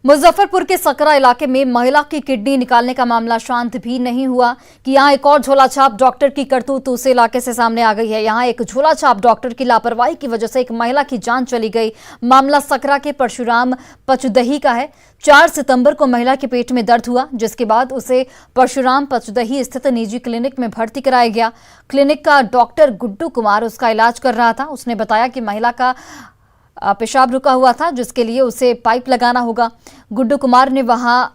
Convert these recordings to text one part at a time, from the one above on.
मुजफ्फरपुर के सकरा इलाके में महिला की किडनी निकालने का मामला शांत भी नहीं हुआ कि यहां एक और झोलाछाप डॉक्टर की करतूत उस इलाके से सामने आ गई है। यहां एक झोलाछाप डॉक्टर की लापरवाही की वजह से एक महिला की जान चली गई। मामला सकरा के परशुराम पचदही का है। 4 सितंबर को महिला के पेट में दर्द हुआ, जिसके बाद उसे परशुराम पचदही स्थित निजी क्लिनिक में भर्ती कराया गया। क्लिनिक का डॉक्टर गुड्डू कुमार उसका इलाज कर रहा था। उसने बताया कि महिला का पेशाब रुका हुआ था, जिसके लिए उसे पाइप लगाना होगा। गुड्डू कुमार ने वहां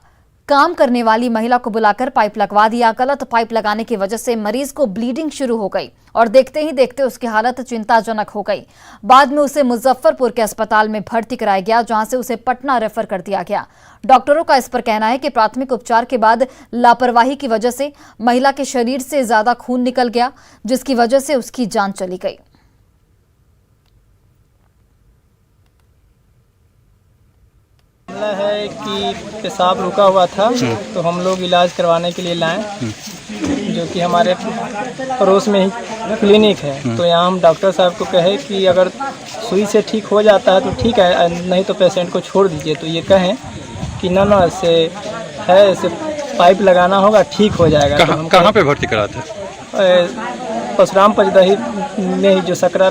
काम करने वाली महिला को बुलाकर पाइप लगवा दिया। गलत पाइप लगाने की वजह से मरीज को ब्लीडिंग शुरू हो गई और देखते ही देखते उसकी हालत चिंताजनक हो गई। बाद में उसे मुजफ्फरपुर के अस्पताल में भर्ती कराया गया, जहां से उसे पटना रेफर कर दिया गया। डॉक्टरों का इस पर कहना है कि प्राथमिक उपचार के बाद लापरवाही की वजह से महिला के शरीर से ज्यादा खून निकल गया, जिसकी वजह से उसकी जान चली गई। मामला है कि पेशाब रुका हुआ था, तो हम लोग इलाज करवाने के लिए लाए, जो कि हमारे पड़ोस में ही क्लिनिक है। तो यहाँ हम डॉक्टर साहब को कहे कि अगर सुई से ठीक हो जाता है तो ठीक है, नहीं तो पेशेंट को छोड़ दीजिए। तो ये कहें कि ना ऐसे है, ऐसे पाइप लगाना होगा, ठीक हो जाएगा। कहाँ पे भर्ती कराते हैं? परशुराम पचदही में ही जो सकरा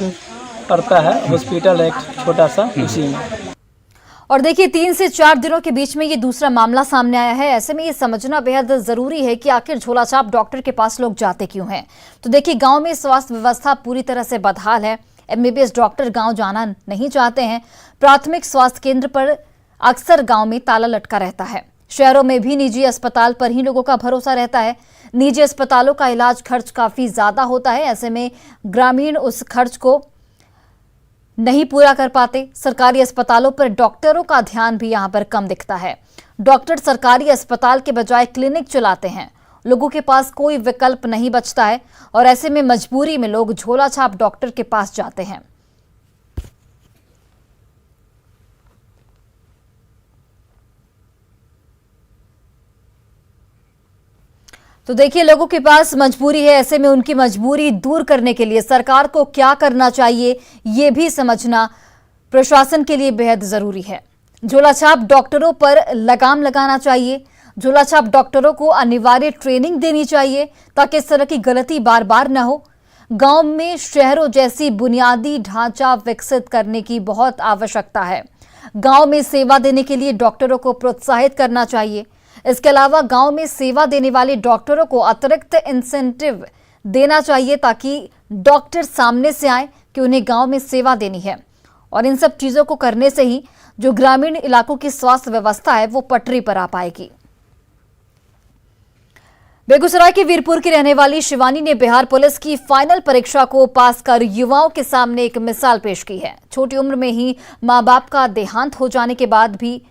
पड़ता है हॉस्पिटल है एक छोटा सा, उसी में। और देखिए 3 से 4 दिनों के बीच में ये दूसरा मामला सामने आया है। ऐसे में ये समझना बेहद जरूरी है कि आखिर झोलाछाप डॉक्टर के पास लोग जाते क्यों हैं। तो देखिए गांव में स्वास्थ्य व्यवस्था पूरी तरह से बदहाल है। MBBS डॉक्टर गांव जाना नहीं चाहते हैं। प्राथमिक स्वास्थ्य केंद्र पर अक्सर गांव में ताला लटका रहता है। शहरों में भी निजी अस्पताल पर ही लोगों का भरोसा रहता है। निजी अस्पतालों का इलाज खर्च काफी ज्यादा होता है। ऐसे में ग्रामीण उस खर्च को नहीं पूरा कर पाते। सरकारी अस्पतालों पर डॉक्टरों का ध्यान भी यहां पर कम दिखता है। डॉक्टर सरकारी अस्पताल के बजाय क्लिनिक चलाते हैं। लोगों के पास कोई विकल्प नहीं बचता है और ऐसे में मजबूरी में लोग झोलाछाप डॉक्टर के पास जाते हैं। तो देखिए लोगों के पास मजबूरी है। ऐसे में उनकी मजबूरी दूर करने के लिए सरकार को क्या करना चाहिए, ये भी समझना प्रशासन के लिए बेहद जरूरी है। झोलाछाप डॉक्टरों पर लगाम लगाना चाहिए। झोलाछाप डॉक्टरों को अनिवार्य ट्रेनिंग देनी चाहिए ताकि इस तरह की गलती बार बार न हो। गांव में शहरों जैसी बुनियादी ढांचा विकसित करने की बहुत आवश्यकता है। गांव में सेवा देने के लिए डॉक्टरों को प्रोत्साहित करना चाहिए। इसके अलावा गांव में सेवा देने वाले डॉक्टरों को अतिरिक्त इंसेंटिव देना चाहिए ताकि डॉक्टर सामने से आए कि उन्हें गांव में सेवा देनी है। और इन सब चीजों को करने से ही जो ग्रामीण इलाकों की स्वास्थ्य व्यवस्था है वो पटरी पर आ पाएगी। बेगूसराय के वीरपुर की रहने वाली शिवानी ने बिहार पुलिस की फाइनल परीक्षा को पास कर युवाओं के सामने एक मिसाल पेश की है। छोटी उम्र में ही मां बाप का देहांत हो जाने के बाद भी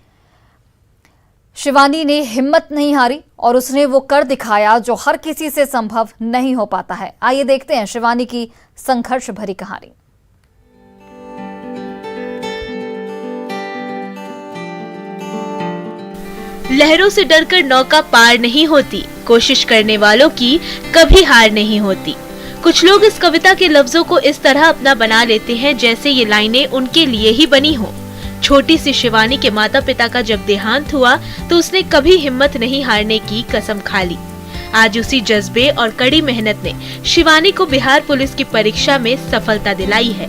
शिवानी ने हिम्मत नहीं हारी और उसने वो कर दिखाया जो हर किसी से संभव नहीं हो पाता है। आइए देखते हैं शिवानी की संघर्ष भरी कहानी। लहरों से डरकर नौका पार नहीं होती, कोशिश करने वालों की कभी हार नहीं होती। कुछ लोग इस कविता के लफ्जों को इस तरह अपना बना लेते हैं जैसे ये लाइनें उनके लिए ही बनी हो। छोटी सी शिवानी के माता पिता का जब देहांत हुआ तो उसने कभी हिम्मत नहीं हारने की कसम खा ली। आज उसी जज्बे और कड़ी मेहनत ने शिवानी को बिहार पुलिस की परीक्षा में सफलता दिलाई है।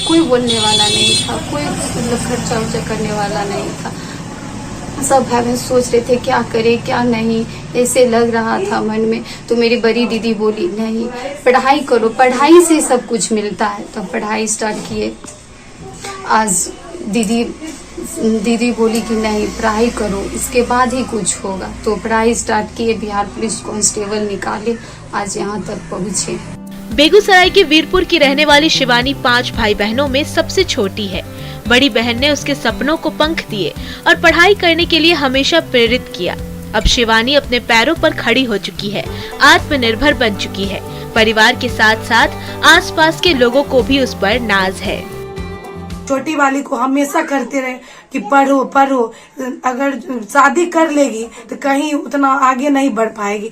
कोई बोलने वाला नहीं था, कोई खर्चा वर्चा करने वाला नहीं था। सब भाई बहन सोच रहे थे क्या करे क्या नहीं, ऐसे लग रहा था मन में। तो मेरी बड़ी दीदी बोली नहीं, पढ़ाई करो, पढ़ाई से सब कुछ मिलता है। तो पढ़ाई स्टार्ट किए। आज दीदी बोली कि नहीं पढ़ाई करो, इसके बाद ही कुछ होगा। तो पढ़ाई स्टार्ट किए, बिहार पुलिस कांस्टेबल निकाले, आज यहाँ तक पहुँचे। बेगूसराय के वीरपुर की रहने वाली शिवानी 5 भाई बहनों में सबसे छोटी है। बड़ी बहन ने उसके सपनों को पंख दिए और पढ़ाई करने के लिए हमेशा प्रेरित किया। अब शिवानी अपने पैरों पर खड़ी हो चुकी है, आत्मनिर्भर बन चुकी है। परिवार के साथ साथ आसपास के लोगों को भी उस पर नाज है। छोटी वाली को हमेशा करते रहे कि पढ़ो पढ़ो, अगर शादी कर लेगी तो कहीं उतना आगे नहीं बढ़ पाएगी,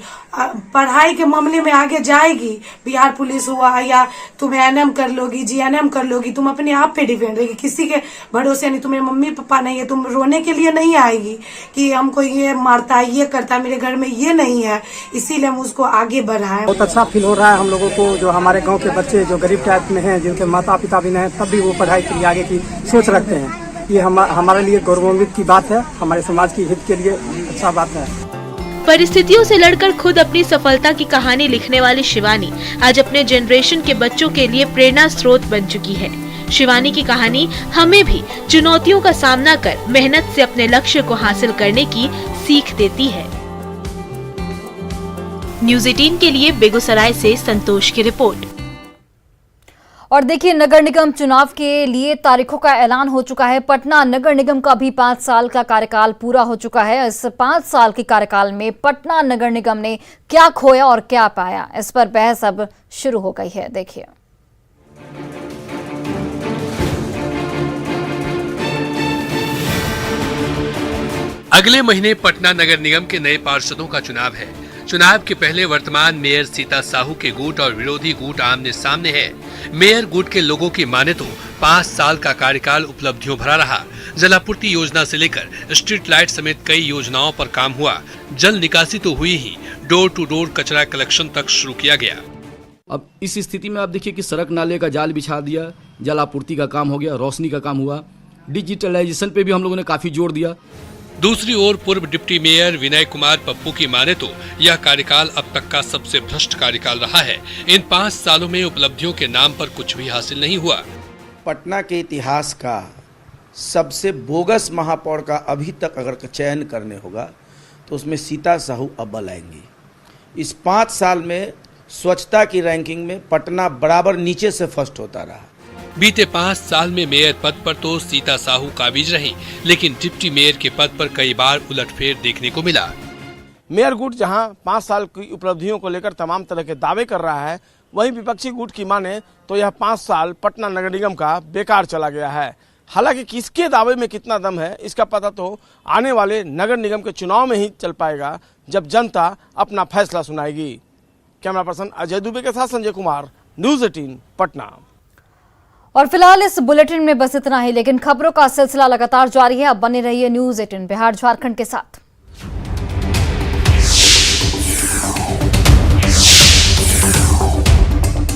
पढ़ाई के मामले में आगे जाएगी, बिहार पुलिस हुआ या तुम एएनएम कर लोगी, जीएनएम कर लोगी, तुम अपने आप पे डिपेंड रहेगी, किसी के भरोसे नहीं, तुम्हें मम्मी पापा नहीं है, तुम रोने के लिए नहीं आएगी कि हमको ये मारता है, ये करता है, मेरे घर में ये नहीं है, इसीलिए हम उसको आगे बढ़ाए। बहुत अच्छा फील हो रहा है हम लोगों को, जो हमारे गांव के बच्चे जो गरीब टाइप में हैं, जिनके माता पिता भी नहीं हैं, तब भी वो पढ़ाई के लिए आगे की सोच रखते हैं। ये हमारे लिए गौरवान्वित की बात है, हमारे समाज की हित के लिए अच्छा बात है। परिस्थितियों से लड़कर खुद अपनी सफलता की कहानी लिखने वाली शिवानी आज अपने जनरेशन के बच्चों के लिए प्रेरणा स्रोत बन चुकी है। शिवानी की कहानी हमें भी चुनौतियों का सामना कर मेहनत से अपने लक्ष्य को हासिल करने की सीख देती है। न्यूज़ 18 के लिए बेगूसराय से संतोष की रिपोर्ट। और देखिए, नगर निगम चुनाव के लिए तारीखों का ऐलान हो चुका है। पटना नगर निगम का भी 5 साल का कार्यकाल पूरा हो चुका है। इस 5 साल के कार्यकाल में पटना नगर निगम ने क्या खोया और क्या पाया, इस पर बहस अब शुरू हो गई है। देखिए, अगले महीने पटना नगर निगम के नए पार्षदों का चुनाव है। चुनाव के पहले वर्तमान मेयर सीता साहू के गुट और विरोधी गुट आमने सामने है। मेयर गुट के लोगों की माने तो 5 साल का कार्यकाल उपलब्धियों भरा रहा। जलापूर्ति योजना से लेकर स्ट्रीट लाइट समेत कई योजनाओं पर काम हुआ। जल निकासी तो हुई ही, डोर टू डोर कचरा कलेक्शन तक शुरू किया गया। अब इस स्थिति में आप देखिए कि सड़क नाले का जाल बिछा दिया, जलापूर्ति का काम हो गया, रोशनी का काम हुआ, डिजिटलाइजेशन पे भी हम लोगों ने काफी जोर दिया। दूसरी ओर पूर्व डिप्टी मेयर विनय कुमार पप्पू की माने तो यह कार्यकाल अब तक का सबसे भ्रष्ट कार्यकाल रहा है। इन 5 सालों में उपलब्धियों के नाम पर कुछ भी हासिल नहीं हुआ। पटना के इतिहास का सबसे बोगस महापौर का अभी तक अगर चयन करने होगा तो उसमें सीता साहू अव्वल आएंगी। इस 5 साल में स्वच्छता की रैंकिंग में पटना बराबर नीचे से फर्स्ट होता रहा। बीते 5 साल में मेयर पद पर तो सीता साहू काबिज रही, लेकिन डिप्टी मेयर के पद पर कई बार उलटफेर देखने को मिला। मेयर गुट जहां 5 साल की उपलब्धियों को लेकर तमाम तरह के दावे कर रहा है, वहीं विपक्षी गुट की माने तो यह 5 साल पटना नगर निगम का बेकार चला गया है। हालांकि किसके दावे में कितना दम है, इसका पता तो आने वाले नगर निगम के चुनाव में ही चल पाएगा, जब जनता अपना फैसला सुनाएगी। कैमरा पर्सन अजय दुबे के साथ संजय कुमार, न्यूज़ 18 पटना। और फिलहाल इस बुलेटिन में बस इतना ही, लेकिन खबरों का सिलसिला लगातार जारी है। अब बने रहिए न्यूज़ 18 बिहार झारखंड के साथ।